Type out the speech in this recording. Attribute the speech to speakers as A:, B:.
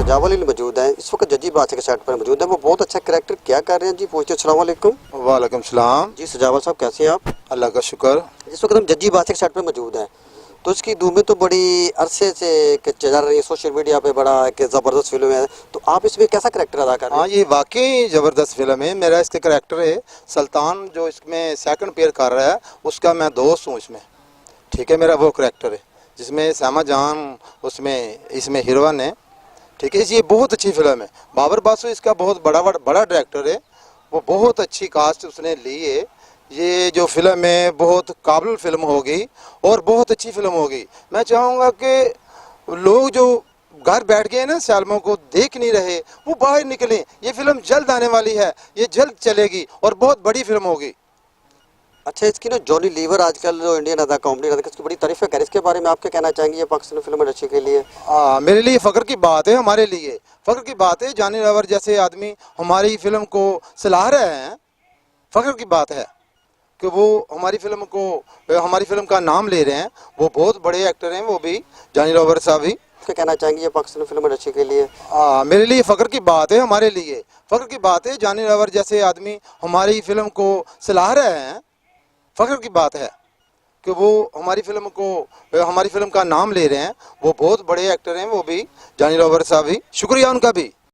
A: सजावल मौजूद है, इस वक्त जजी बादशाह के सेट पर मौजूद है। वो बहुत अच्छा कैरेक्टर क्या कर रहे हैं जी, पूछते हैं। अस्सलाम वालेकुम।
B: वालेकुम सलाम
A: जी सजावल साहब कैसे हैं आप?
B: अल्लाह का शुक्र।
A: जिस वक्त हम जजी बादशाह के सेट पर मौजूद हैं तो इसकी धूमें तो बड़ी अरसे से चल रही है, सोशल मीडिया पे बड़ा एक ज़बरदस्त फिल्म है, तो आप इसमें कैसा कैरेक्टर अदा कर रहे हैं?
B: हाँ, ये वाकई ज़बरदस्त फिल्म है। मेरा इसका कैरेक्टर है सुल्तान, जो इसमें सेकंड पेयर कर रहा है उसका मैं दोस्त हूँ इसमें। ठीक है, मेरा वो कैरेक्टर है जिसमें सामा जान उसमें इसमें हीरोइन है। ठीक है, ये बहुत अच्छी फिल्म है। बाबर बासु इसका बहुत बड़ा डायरेक्टर है, वो बहुत अच्छी कास्ट उसने ली है। ये जो फिल्म है बहुत काबिल फिल्म होगी और बहुत अच्छी फिल्म होगी। मैं चाहूँगा कि लोग जो घर बैठ गए ना सैलमों को देख नहीं रहे, वो बाहर निकलें। ये फिल्म जल्द आने वाली है, ये जल्द चलेगी और बहुत बड़ी फिल्म होगी।
A: अच्छा, इसकी ना जॉनी लीवर आजकल जो इंडियन अदा कॉमेडी अदा इसकी बड़ी तारीफ है, इसके बारे में आप क्या कहना चाहेंगे? ये पाकिस्तानी फिल्म इंडस्ट्री के लिए
B: मेरे लिए फ़ख्र की बात है, हमारे लिए फ़ख्र की बात है। जॉनी लीवर जैसे आदमी हमारी फिल्म को सलाह रहे हैं, फ़ख्र की बात है कि वो हमारी फिल्म का नाम ले रहे हैं। वो बहुत बड़े एक्टर हैं, वो भी जॉनी लीवर साहब भी।
A: क्या कहना चाहेंगे ये पाकिस्तानी फिल्म इंडस्ट्री के लिए
B: मेरे लिए फ़ख्र की बात है, हमारे लिए फ़ख्र की बात है। जॉनी लीवर जैसे आदमी हमारी फिल्म को सलाह रहे हैं, फ़ख्र की बात है कि वो हमारी फिल्म का नाम ले रहे हैं। वो बहुत बड़े एक्टर हैं, वो भी जॉनी लीवर साहब भी। शुक्रिया उनका भी।